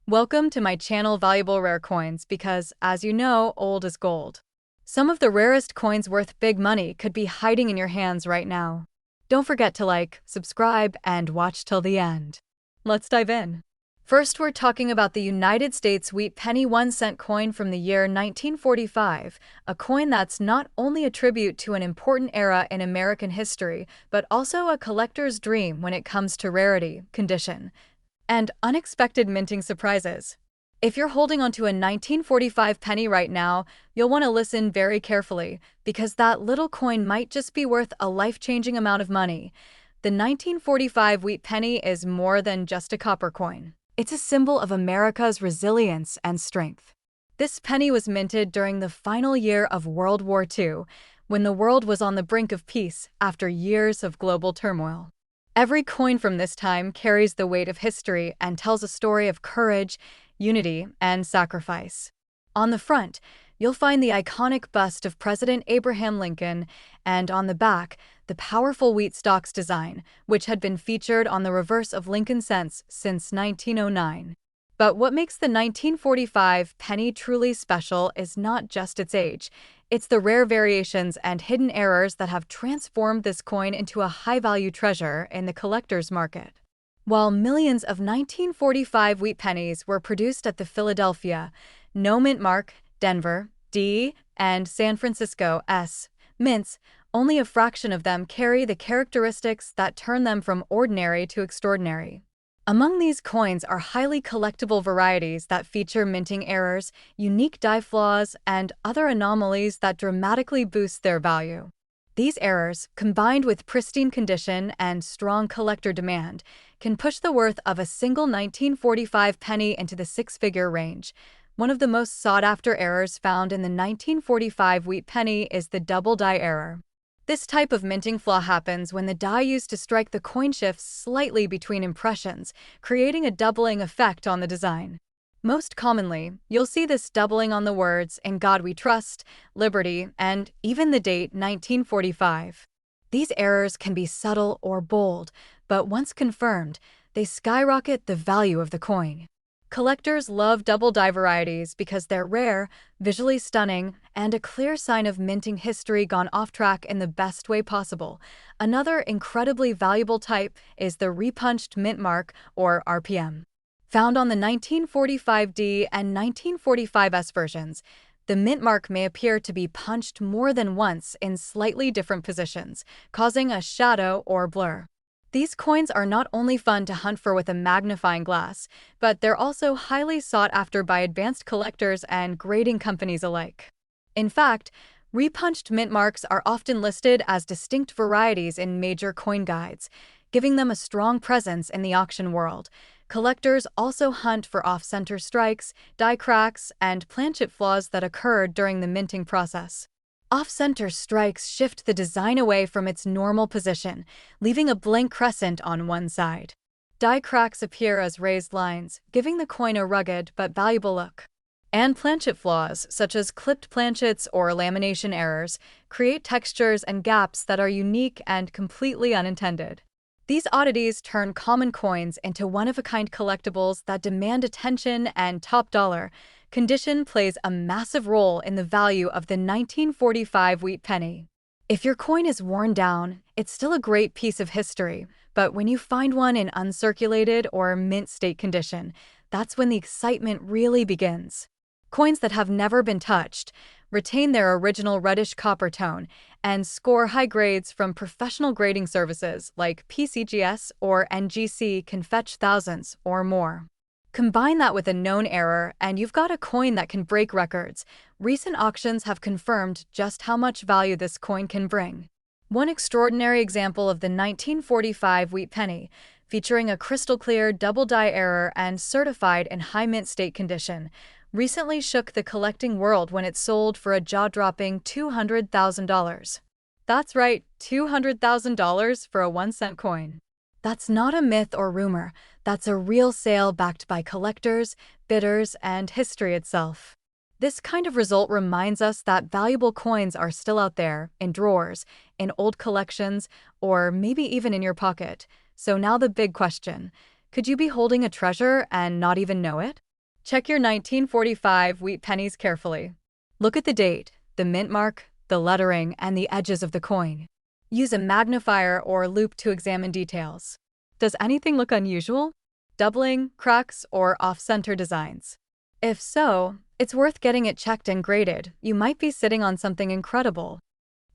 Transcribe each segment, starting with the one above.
Welcome to my channel Valuable Rare Coins because, as you know, old is gold. Some of the rarest coins worth big money could be hiding in your hands right now. Don't forget to like, subscribe, and watch till the end. Let's dive in. First, we're talking about the United States Wheat Penny 1-cent coin from the year 1945, a coin that's not only a tribute to an important era in American history, but also a collector's dream when it comes to rarity, condition, and unexpected minting surprises. If you're holding onto a 1945 penny right now, you'll want to listen very carefully because that little coin might just be worth a life-changing amount of money. The 1945 wheat penny is more than just a copper coin. It's a symbol of America's resilience and strength. This penny was minted during the final year of World War II, when the world was on the brink of peace after years of global turmoil. Every coin from this time carries the weight of history and tells a story of courage, unity, and sacrifice. On the front, you'll find the iconic bust of President Abraham Lincoln, and on the back, the powerful wheat stalks design, which had been featured on the reverse of Lincoln cents since 1909. But what makes the 1945 penny truly special is not just its age. It's the rare variations and hidden errors that have transformed this coin into a high-value treasure in the collector's market. While millions of 1945 wheat pennies were produced at the Philadelphia, No Mint Mark, Denver, D, and San Francisco S mints, only a fraction of them carry the characteristics that turn them from ordinary to extraordinary. Among these coins are highly collectible varieties that feature minting errors, unique die flaws, and other anomalies that dramatically boost their value. These errors, combined with pristine condition and strong collector demand, can push the worth of a single 1945 penny into the six-figure range. One of the most sought-after errors found in the 1945 wheat penny is the double die error. This type of minting flaw happens when the die used to strike the coin shifts slightly between impressions, creating a doubling effect on the design. Most commonly, you'll see this doubling on the words "In God We Trust," "Liberty," and even the date 1945. These errors can be subtle or bold, but once confirmed, they skyrocket the value of the coin. Collectors love double die varieties because they're rare, visually stunning, and a clear sign of minting history gone off track in the best way possible. Another incredibly valuable type is the repunched mint mark, or RPM. Found on the 1945D and 1945S versions, the mint mark may appear to be punched more than once in slightly different positions, causing a shadow or blur. These coins are not only fun to hunt for with a magnifying glass, but they're also highly sought after by advanced collectors and grading companies alike. In fact, repunched mint marks are often listed as distinct varieties in major coin guides, giving them a strong presence in the auction world. Collectors also hunt for off-center strikes, die cracks, and planchet flaws that occurred during the minting process. Off-center strikes shift the design away from its normal position, leaving a blank crescent on one side. Die cracks appear as raised lines, giving the coin a rugged but valuable look. And planchet flaws, such as clipped planchets or lamination errors, create textures and gaps that are unique and completely unintended. These oddities turn common coins into one-of-a-kind collectibles that demand attention and top dollar. Condition plays a massive role in the value of the 1945 wheat penny. If your coin is worn down, it's still a great piece of history, but when you find one in uncirculated or mint state condition, that's when the excitement really begins. Coins that have never been touched retain their original reddish copper tone and score high grades from professional grading services like PCGS or NGC can fetch thousands or more. Combine that with a known error, and you've got a coin that can break records. Recent auctions have confirmed just how much value this coin can bring. One extraordinary example of the 1945 wheat penny, featuring a crystal-clear double die error and certified in high mint state condition, recently shook the collecting world when it sold for a jaw-dropping $200,000. That's right, $200,000 for a 1-cent coin. That's not a myth or rumor. That's a real sale backed by collectors, bidders, and history itself. This kind of result reminds us that valuable coins are still out there, in drawers, in old collections, or maybe even in your pocket. So now the big question: could you be holding a treasure and not even know it? Check your 1945 wheat pennies carefully. Look at the date, the mint mark, the lettering, and the edges of the coin. Use a magnifier or loupe to examine details. Does anything look unusual? Doubling, cracks, or off-center designs? If so, it's worth getting it checked and graded. You might be sitting on something incredible.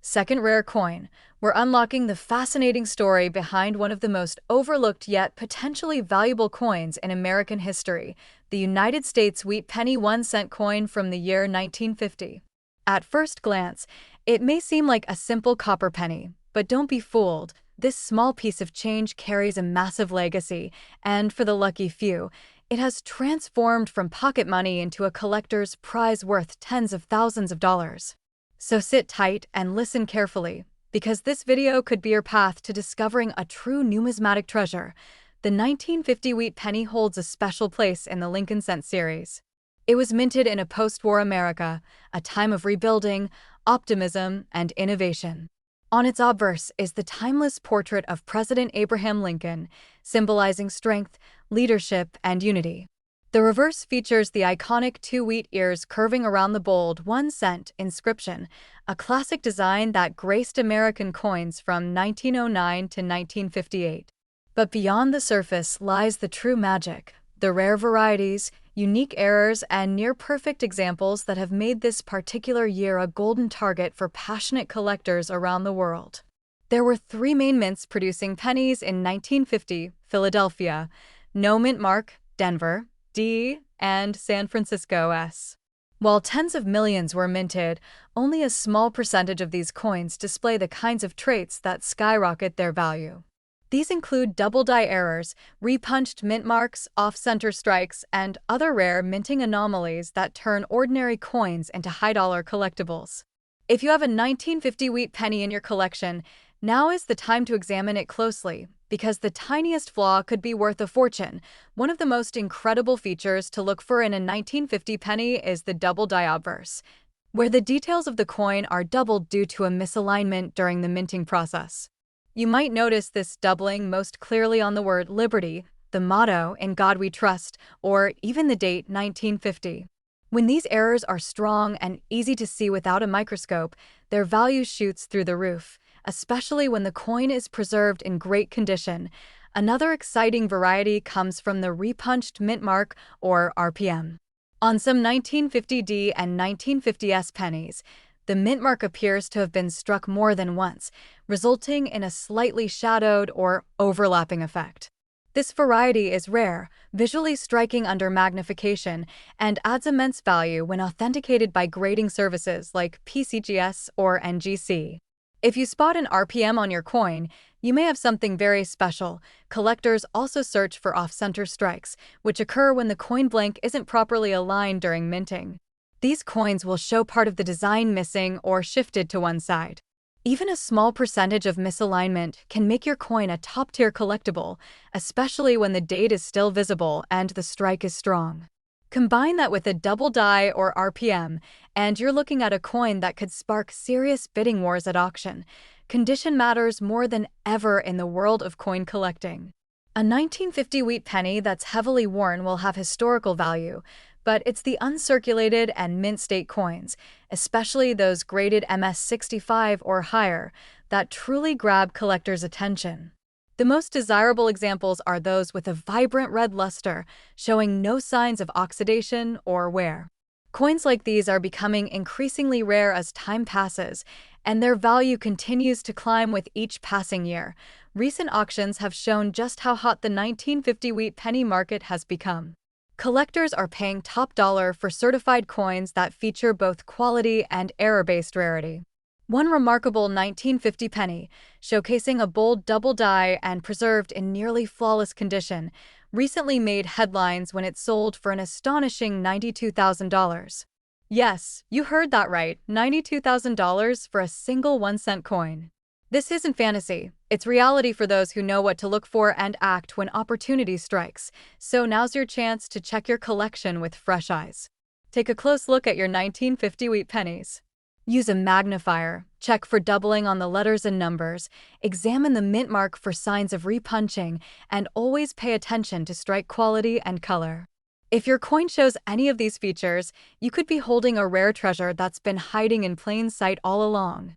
Second rare coin. We're unlocking the fascinating story behind one of the most overlooked yet potentially valuable coins in American history, the United States wheat penny 1-cent coin from the year 1950. At first glance, it may seem like a simple copper penny, but don't be fooled. This small piece of change carries a massive legacy, and for the lucky few, it has transformed from pocket money into a collector's prize worth tens of thousands of dollars. So sit tight and listen carefully, because this video could be your path to discovering a true numismatic treasure. The 1950 wheat penny holds a special place in the Lincoln Cent series. It was minted in a post-war America, a time of rebuilding, optimism, and innovation. On its obverse is the timeless portrait of President Abraham Lincoln, symbolizing strength, leadership, and unity. The reverse features the iconic two wheat ears curving around the bold 1-cent inscription, a classic design that graced American coins from 1909 to 1958. But beyond the surface lies the true magic, the rare varieties, unique errors, and near-perfect examples that have made this particular year a golden target for passionate collectors around the world. There were three main mints producing pennies in 1950: Philadelphia, no mint mark, Denver, D, and San Francisco S. While tens of millions were minted, only a small percentage of these coins display the kinds of traits that skyrocket their value. These include double die errors, repunched mint marks, off-center strikes, and other rare minting anomalies that turn ordinary coins into high-dollar collectibles. If you have a 1950 wheat penny in your collection, now is the time to examine it closely, because the tiniest flaw could be worth a fortune. One of the most incredible features to look for in a 1950 penny is the double die obverse, where the details of the coin are doubled due to a misalignment during the minting process. You might notice this doubling most clearly on the word Liberty, the motto "In God We Trust," or even the date 1950. When these errors are strong and easy to see without a microscope, their value shoots through the roof, especially when the coin is preserved in great condition. Another exciting variety comes from the repunched mint mark, or RPM. On some 1950D and 1950S pennies, the mint mark appears to have been struck more than once, resulting in a slightly shadowed or overlapping effect. This variety is rare, visually striking under magnification, and adds immense value when authenticated by grading services like PCGS or NGC. If you spot an RPM on your coin, you may have something very special. Collectors also search for off-center strikes, which occur when the coin blank isn't properly aligned during minting. These coins will show part of the design missing or shifted to one side. Even a small percentage of misalignment can make your coin a top-tier collectible, especially when the date is still visible and the strike is strong. Combine that with a double die or RPM, and you're looking at a coin that could spark serious bidding wars at auction. Condition matters more than ever in the world of coin collecting. A 1950 wheat penny that's heavily worn will have historical value, but it's the uncirculated and mint state coins, especially those graded MS-65 or higher, that truly grab collectors' attention. The most desirable examples are those with a vibrant red luster, showing no signs of oxidation or wear. Coins like these are becoming increasingly rare as time passes, and their value continues to climb with each passing year. Recent auctions have shown just how hot the 1950 wheat penny market has become. Collectors are paying top dollar for certified coins that feature both quality and error-based rarity. One remarkable 1950 penny, showcasing a bold double die and preserved in nearly flawless condition, recently made headlines when it sold for an astonishing $92,000. Yes, you heard that right, $92,000 for a single 1-cent coin. This isn't fantasy, it's reality for those who know what to look for and act when opportunity strikes. So now's your chance to check your collection with fresh eyes. Take a close look at your 1950 wheat pennies. Use a magnifier, check for doubling on the letters and numbers, examine the mint mark for signs of repunching, and always pay attention to strike quality and color. If your coin shows any of these features, you could be holding a rare treasure that's been hiding in plain sight all along.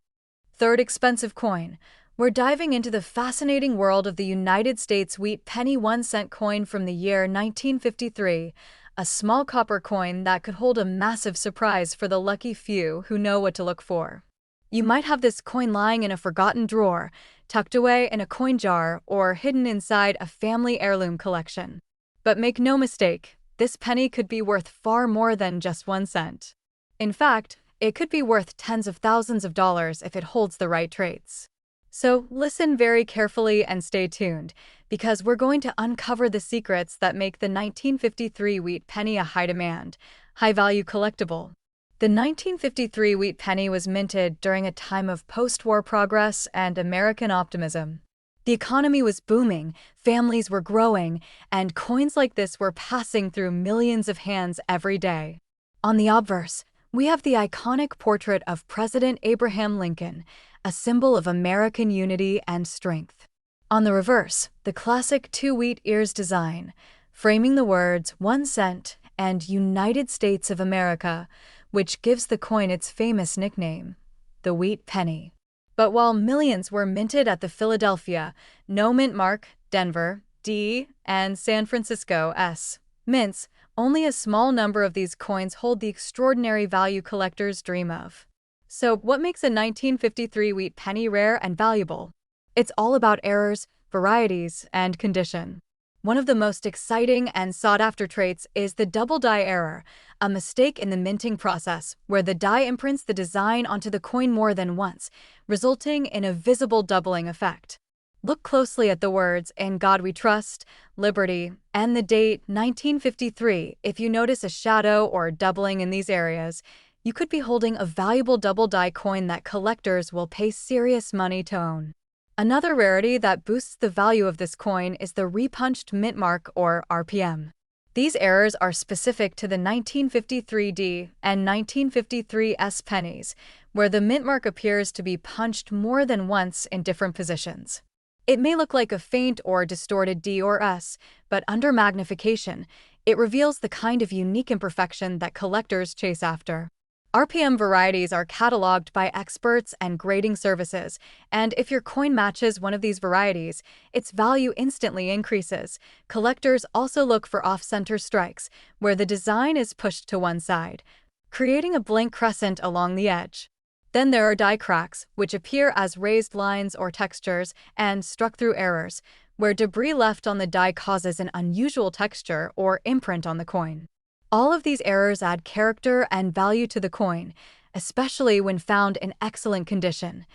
Third expensive coin. We're diving into the fascinating world of the United States wheat penny 1-cent coin from the year 1953, a small copper coin that could hold a massive surprise for the lucky few who know what to look for. You might have this coin lying in a forgotten drawer, tucked away in a coin jar, or hidden inside a family heirloom collection. But make no mistake, this penny could be worth far more than just 1 cent. In fact, it could be worth tens of thousands of dollars if it holds the right traits. So listen very carefully and stay tuned, because we're going to uncover the secrets that make the 1953 wheat penny a high-demand, high-value collectible. The 1953 wheat penny was minted during a time of post-war progress and American optimism. The economy was booming, families were growing, and coins like this were passing through millions of hands every day. On the obverse, we have the iconic portrait of President Abraham Lincoln, a symbol of American unity and strength. On the reverse, the classic two wheat ears design, framing the words 1 cent and United States of America, which gives the coin its famous nickname, the wheat penny. But while millions were minted at the Philadelphia, No Mint Mark, Denver, D, and San Francisco, S, mints, only a small number of these coins hold the extraordinary value collectors dream of. So, what makes a 1953 wheat penny rare and valuable? It's all about errors, varieties, and condition. One of the most exciting and sought-after traits is the double die error, a mistake in the minting process where the die imprints the design onto the coin more than once, resulting in a visible doubling effect. Look closely at the words "In God We Trust," "Liberty," and the date 1953. If you notice a shadow or doubling in these areas, you could be holding a valuable double die coin that collectors will pay serious money to own. Another rarity that boosts the value of this coin is the repunched mint mark, or RPM. These errors are specific to the 1953D and 1953S pennies, where the mint mark appears to be punched more than once in different positions. It may look like a faint or distorted D or S, but under magnification, it reveals the kind of unique imperfection that collectors chase after. RPM varieties are cataloged by experts and grading services, and if your coin matches one of these varieties, its value instantly increases. Collectors also look for off-center strikes, where the design is pushed to one side, creating a blank crescent along the edge. Then there are die cracks, which appear as raised lines or textures, and struck-through errors, where debris left on the die causes an unusual texture or imprint on the coin. All of these errors add character and value to the coin, especially when found in excellent condition.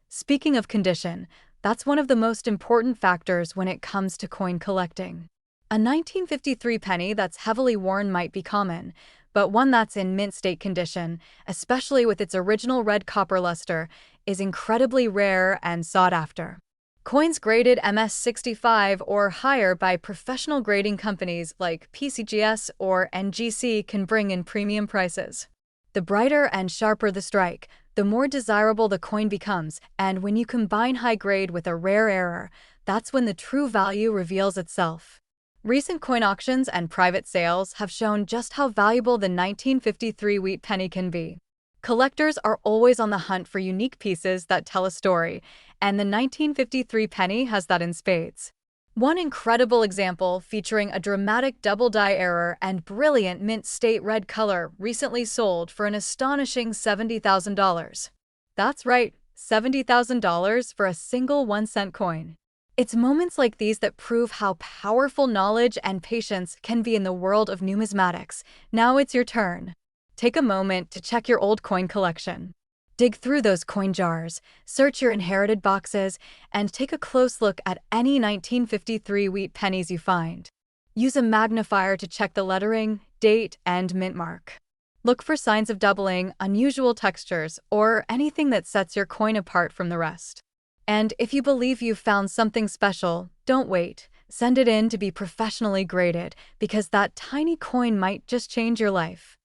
Speaking of condition, that's one of the most important factors when it comes to coin collecting. A 1953 penny that's heavily worn might be common, but one that's in mint state condition, especially with its original red copper luster, is incredibly rare and sought after. Coins graded MS65 or higher by professional grading companies like PCGS or NGC can bring in premium prices. The brighter and sharper the strike, the more desirable the coin becomes, and when you combine high grade with a rare error, that's when the true value reveals itself. Recent coin auctions and private sales have shown just how valuable the 1953 wheat penny can be. Collectors are always on the hunt for unique pieces that tell a story, and the 1953 penny has that in spades. One incredible example featuring a dramatic double die error and brilliant mint state red color recently sold for an astonishing $70,000. That's right, $70,000 for a single 1-cent coin. It's moments like these that prove how powerful knowledge and patience can be in the world of numismatics. Now it's your turn. Take a moment to check your old coin collection. Dig through those coin jars, search your inherited boxes, and take a close look at any 1953 wheat pennies you find. Use a magnifier to check the lettering, date, and mint mark. Look for signs of doubling, unusual textures, or anything that sets your coin apart from the rest. And if you believe you've found something special, don't wait. Send it in to be professionally graded, because that tiny coin might just change your life.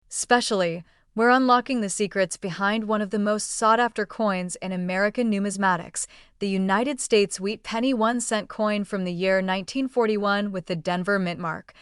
Especially, we're unlocking the secrets behind one of the most sought-after coins in American numismatics, the United States wheat penny 1-cent coin from the year 1941 with the Denver mint mark.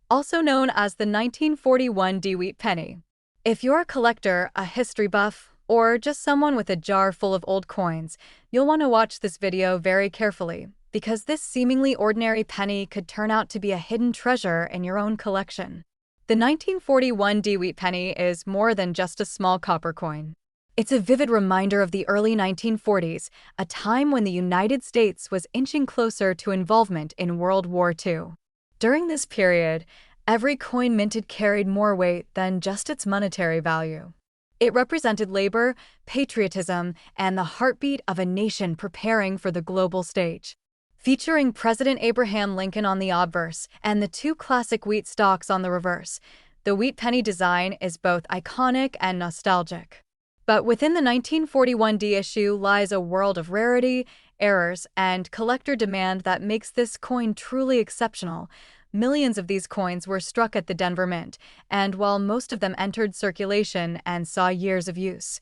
also known as the 1941 Wheat Penny. If you're a collector, a history buff, or just someone with a jar full of old coins, you'll want to watch this video very carefully, because this seemingly ordinary penny could turn out to be a hidden treasure in your own collection. The 1941 Wheat Penny is more than just a small copper coin. It's a vivid reminder of the early 1940s, a time when the United States was inching closer to involvement in World War II. During this period, every coin minted carried more weight than just its monetary value. It represented labor, patriotism, and the heartbeat of a nation preparing for the global stage. Featuring President Abraham Lincoln on the obverse and the two classic wheat stalks on the reverse, the wheat penny design is both iconic and nostalgic. But within the 1941 issue lies a world of rarity, errors, and collector demand that makes this coin truly exceptional. Millions of these coins were struck at the Denver Mint, and while most of them entered circulation and saw years of use,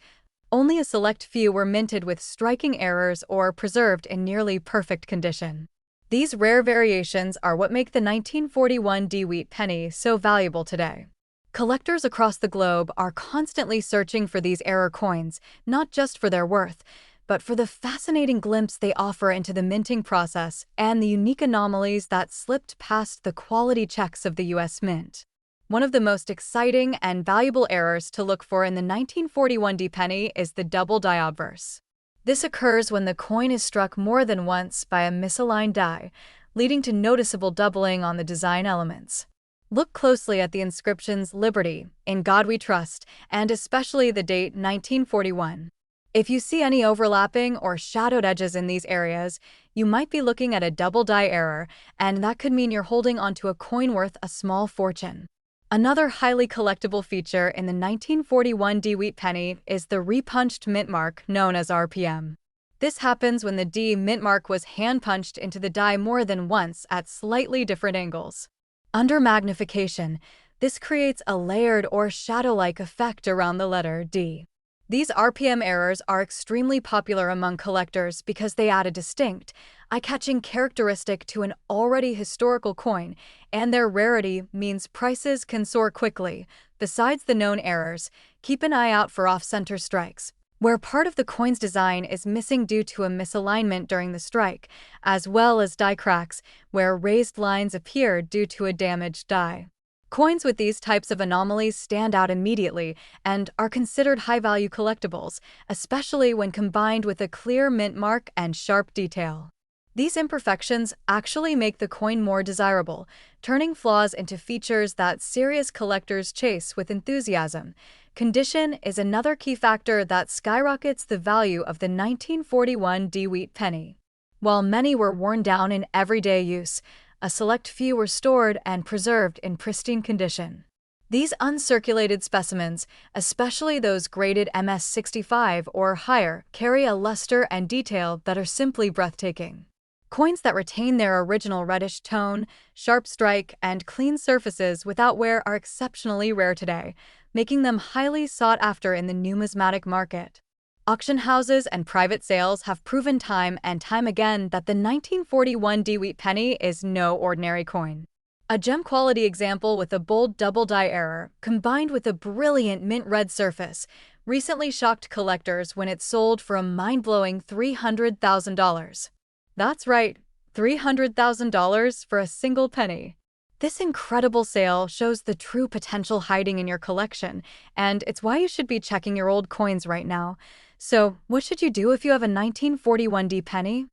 only a select few were minted with striking errors or preserved in nearly perfect condition. These rare variations are what make the 1941 Wheat Penny so valuable today. Collectors across the globe are constantly searching for these error coins, not just for their worth, but for the fascinating glimpse they offer into the minting process and the unique anomalies that slipped past the quality checks of the U.S. Mint. One of the most exciting and valuable errors to look for in the 1941 penny is the double die obverse. This occurs when the coin is struck more than once by a misaligned die, leading to noticeable doubling on the design elements. Look closely at the inscriptions "Liberty," "In God We Trust," and especially the date 1941. If you see any overlapping or shadowed edges in these areas, you might be looking at a double die error, and that could mean you're holding onto a coin worth a small fortune. Another highly collectible feature in the 1941 Wheat Penny is the repunched mint mark known as RPM. This happens when the D mint mark was hand-punched into the die more than once at slightly different angles. Under magnification, this creates a layered or shadow-like effect around the letter D. These RPM errors are extremely popular among collectors because they add a distinct, eye-catching characteristic to an already historical coin, and their rarity means prices can soar quickly. Besides the known errors, keep an eye out for off-center strikes, where part of the coin's design is missing due to a misalignment during the strike, as well as die cracks, where raised lines appear due to a damaged die. Coins with these types of anomalies stand out immediately and are considered high-value collectibles, especially when combined with a clear mint mark and sharp detail. These imperfections actually make the coin more desirable, turning flaws into features that serious collectors chase with enthusiasm. Condition is another key factor that skyrockets the value of the 1941 Wheat Penny. While many were worn down in everyday use, a select few were stored and preserved in pristine condition. These uncirculated specimens, especially those graded MS-65 or higher, carry a luster and detail that are simply breathtaking. Coins that retain their original reddish tone, sharp strike, and clean surfaces without wear are exceptionally rare today, making them highly sought after in the numismatic market. Auction houses and private sales have proven time and time again that the 1941 Wheat Penny is no ordinary coin. A gem-quality example with a bold double die error, combined with a brilliant mint red surface, recently shocked collectors when it sold for a mind-blowing $300,000. That's right, $300,000 for a single penny. This incredible sale shows the true potential hiding in your collection, and it's why you should be checking your old coins right now. So, what should you do if you have a 1941 penny?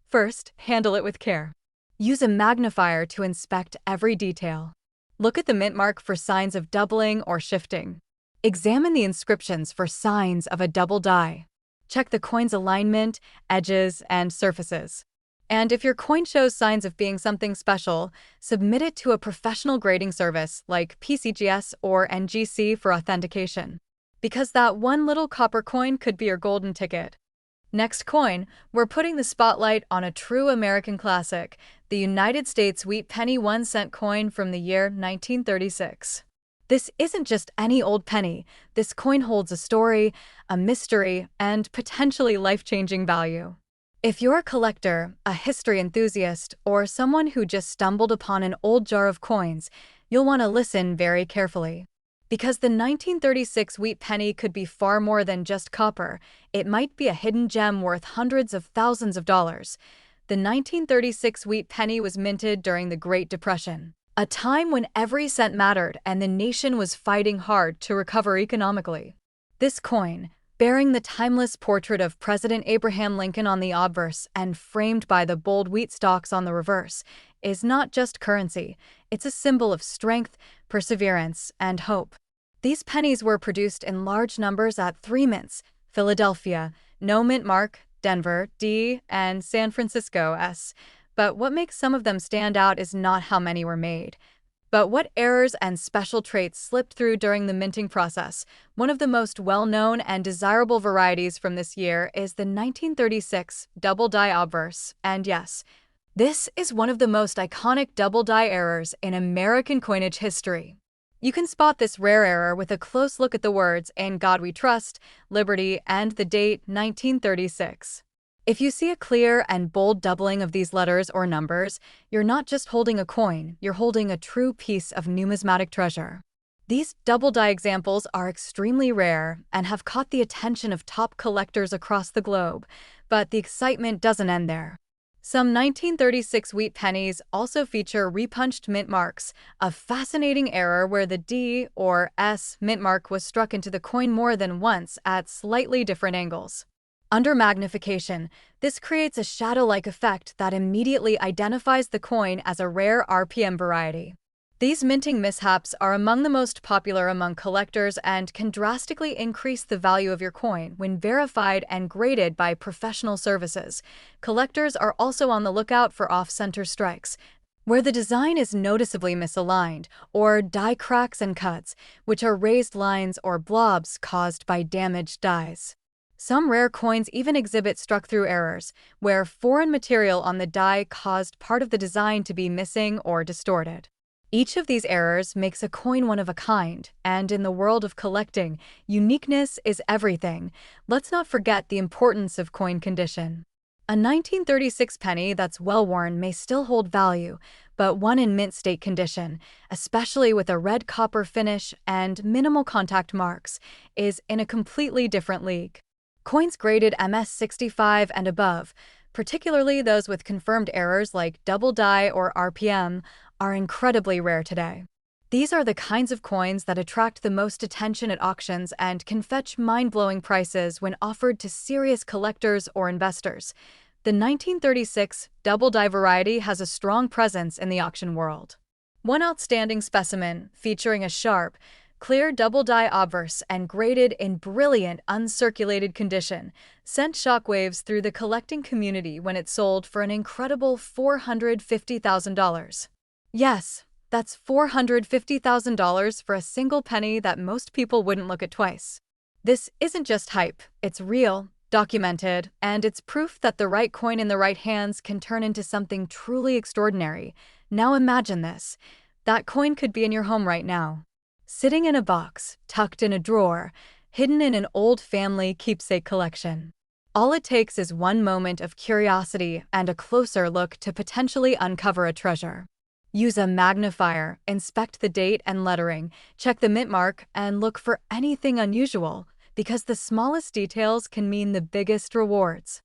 First, handle it with care. Use a magnifier to inspect every detail. Look at the mint mark for signs of doubling or shifting. Examine the inscriptions for signs of a double die. Check the coin's alignment, edges, and surfaces. And if your coin shows signs of being something special, submit it to a professional grading service like PCGS or NGC for authentication. Because that one little copper coin could be your golden ticket. Next coin, we're putting the spotlight on a true American classic, the United States Wheat Penny 1-cent coin from the year 1936. This isn't just any old penny. This coin holds a story, a mystery, and potentially life-changing value. If you're a collector, a history enthusiast, or someone who just stumbled upon an old jar of coins, You'll want to listen very carefully. Because the 1936 wheat penny could be far more than just copper, it might be a hidden gem worth hundreds of thousands of dollars. The 1936 wheat penny was minted during the Great Depression, a time when every cent mattered and the nation was fighting hard to recover economically. This coin, bearing the timeless portrait of President Abraham Lincoln on the obverse and framed by the bold wheat stalks on the reverse, is not just currency, it's a symbol of strength, perseverance, and hope. These pennies were produced in large numbers at three mints: Philadelphia, No Mint Mark, Denver, D, and San Francisco, S. But what makes some of them stand out is not how many were made, but what errors and special traits slipped through during the minting process. One of the most well-known and desirable varieties from this year is the 1936 double die obverse, and yes, this is one of the most iconic double die errors in American coinage history. You can spot this rare error with a close look at the words "In God We Trust," "Liberty," and the date 1936. If you see a clear and bold doubling of these letters or numbers, you're not just holding a coin, you're holding a true piece of numismatic treasure. These double die examples are extremely rare and have caught the attention of top collectors across the globe, but the excitement doesn't end there. Some 1936 wheat pennies also feature repunched mint marks, a fascinating error where the D or S mint mark was struck into the coin more than once at slightly different angles. Under magnification, this creates a shadow-like effect that immediately identifies the coin as a rare RPM variety. These minting mishaps are among the most popular among collectors and can drastically increase the value of your coin when verified and graded by professional services. Collectors are also on the lookout for off-center strikes, where the design is noticeably misaligned, or die cracks and cuts, which are raised lines or blobs caused by damaged dies. Some rare coins even exhibit struck-through errors, where foreign material on the die caused part of the design to be missing or distorted. Each of these errors makes a coin one of a kind, and in the world of collecting, uniqueness is everything. Let's not forget the importance of coin condition. A 1936 penny that's well-worn may still hold value, but one in mint state condition, especially with a red copper finish and minimal contact marks, is in a completely different league. Coins graded MS-65 and above, particularly those with confirmed errors like double die or RPM, are incredibly rare today. These are the kinds of coins that attract the most attention at auctions and can fetch mind-blowing prices when offered to serious collectors or investors. The 1936 double die variety has a strong presence in the auction world. One outstanding specimen, featuring a sharp, clear double die obverse and graded in brilliant uncirculated condition, sent shockwaves through the collecting community when it sold for an incredible $450,000. Yes, that's $450,000 for a single penny that most people wouldn't look at twice. This isn't just hype, it's real, documented, and it's proof that the right coin in the right hands can turn into something truly extraordinary. Now imagine this. That coin could be in your home right now, sitting in a box, tucked in a drawer, hidden in an old family keepsake collection. All it takes is one moment of curiosity and a closer look to potentially uncover a treasure. Use a magnifier, inspect the date and lettering, check the mint mark, and look for anything unusual, because the smallest details can mean the biggest rewards.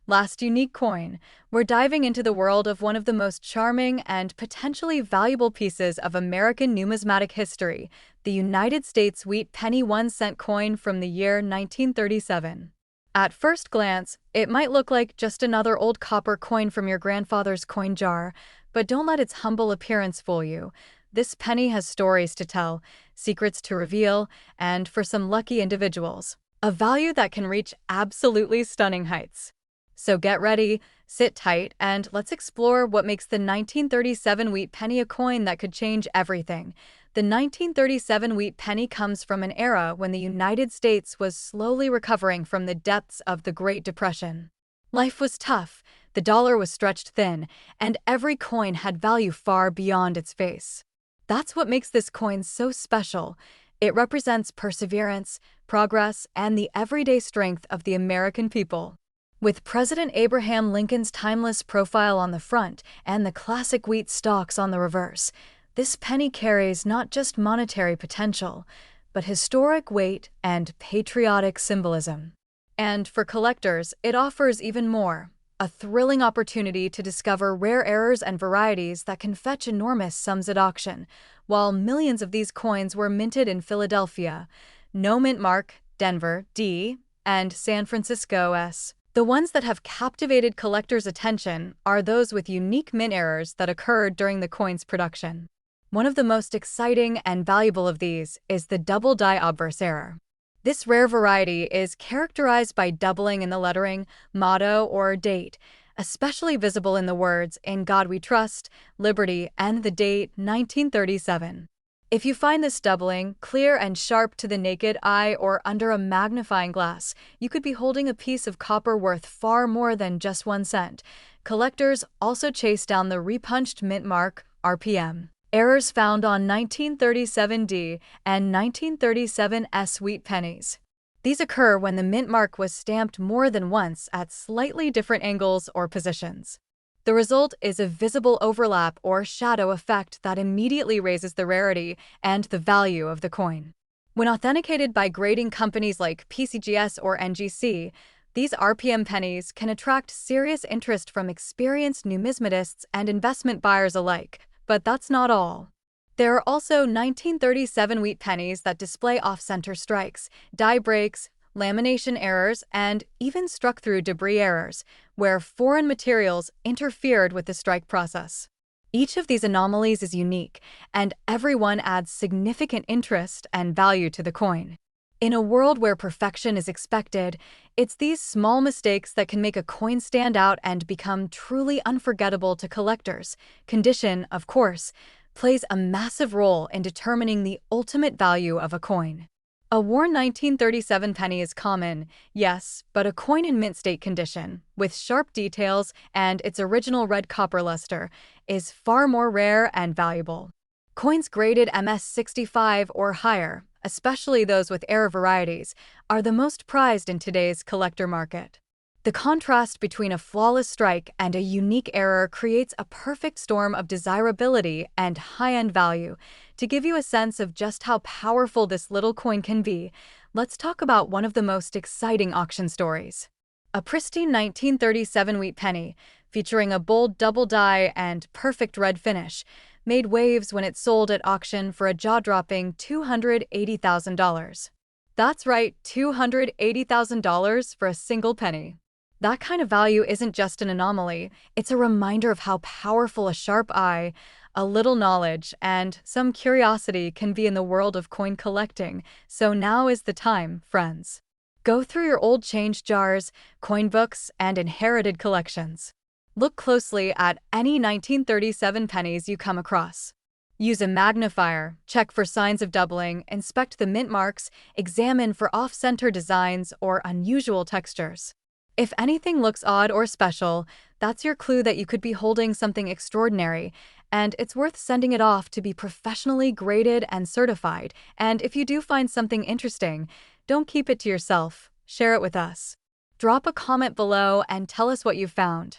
Last unique coin, we're diving into the world of one of the most charming and potentially valuable pieces of American numismatic history, the United States wheat penny 1-cent coin from the year 1937. At first glance, it might look like just another old copper coin from your grandfather's coin jar, but don't let its humble appearance fool you. This penny has stories to tell, secrets to reveal, and for some lucky individuals, a value that can reach absolutely stunning heights. So get ready, sit tight, and let's explore what makes the 1937 wheat penny a coin that could change everything. The 1937 wheat penny comes from an era when the United States was slowly recovering from the depths of the Great Depression. Life was tough, the dollar was stretched thin, and every coin had value far beyond its face. That's what makes this coin so special. It represents perseverance, progress, and the everyday strength of the American people. With President Abraham Lincoln's timeless profile on the front and the classic wheat stalks on the reverse, This penny carries not just monetary potential, but historic weight and patriotic symbolism. And for collectors, it offers even more, a thrilling opportunity to discover rare errors and varieties that can fetch enormous sums at auction. While millions of these coins were minted in Philadelphia, no mint mark, Denver, D, and San Francisco, S. The ones that have captivated collectors' attention are those with unique mint errors that occurred during the coin's production. One of the most exciting and valuable of these is the double die obverse error. This rare variety is characterized by doubling in the lettering, motto, or date, especially visible in the words "In God We Trust," "Liberty," and the date 1937. If you find this doubling clear and sharp to the naked eye or under a magnifying glass, you could be holding a piece of copper worth far more than just 1 cent. Collectors also chase down the repunched mint mark, RPM. Errors found on 1937D and 1937S wheat pennies. These occur when the mint mark was stamped more than once at slightly different angles or positions. The result is a visible overlap or shadow effect that immediately raises the rarity and the value of the coin. When authenticated by grading companies like PCGS or NGC, these RPM pennies can attract serious interest from experienced numismatists and investment buyers alike. But that's not all. There are also 1937 wheat pennies that display off-center strikes, die breaks, lamination errors, and even struck-through debris errors, where foreign materials interfered with the strike process. Each of these anomalies is unique, and every one adds significant interest and value to the coin. In a world where perfection is expected, it's these small mistakes that can make a coin stand out and become truly unforgettable to collectors. Condition, of course, plays a massive role in determining the ultimate value of a coin. A worn 1937 penny is common, yes, but a coin in mint state condition, with sharp details and its original red copper luster, is far more rare and valuable. Coins graded MS-65 or higher, especially those with error varieties, are the most prized in today's collector market. The contrast between a flawless strike and a unique error creates a perfect storm of desirability and high-end value. To give you a sense of just how powerful this little coin can be, let's talk about one of the most exciting auction stories. A pristine 1937 wheat penny, featuring a bold double die and perfect red finish, made waves when it sold at auction for a jaw-dropping $280,000. That's right, $280,000 for a single penny. That kind of value isn't just an anomaly, it's a reminder of how powerful a sharp eye, a little knowledge, and some curiosity can be in the world of coin collecting. So now is the time, friends. Go through your old change jars, coin books, and inherited collections. Look closely at any 1937 pennies you come across. Use a magnifier, check for signs of doubling, inspect the mint marks, examine for off-center designs or unusual textures. If anything looks odd or special, that's your clue that you could be holding something extraordinary, and it's worth sending it off to be professionally graded and certified. And if you do find something interesting, don't keep it to yourself, share it with us. Drop a comment below and tell us what you found.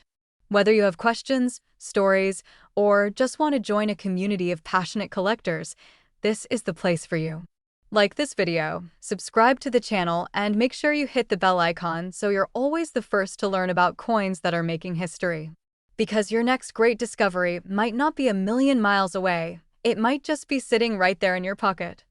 Whether you have questions, stories, or just want to join a community of passionate collectors, this is the place for you. Like this video, subscribe to the channel, and make sure you hit the bell icon so you're always the first to learn about coins that are making history. Because your next great discovery might not be a million miles away, it might just be sitting right there in your pocket.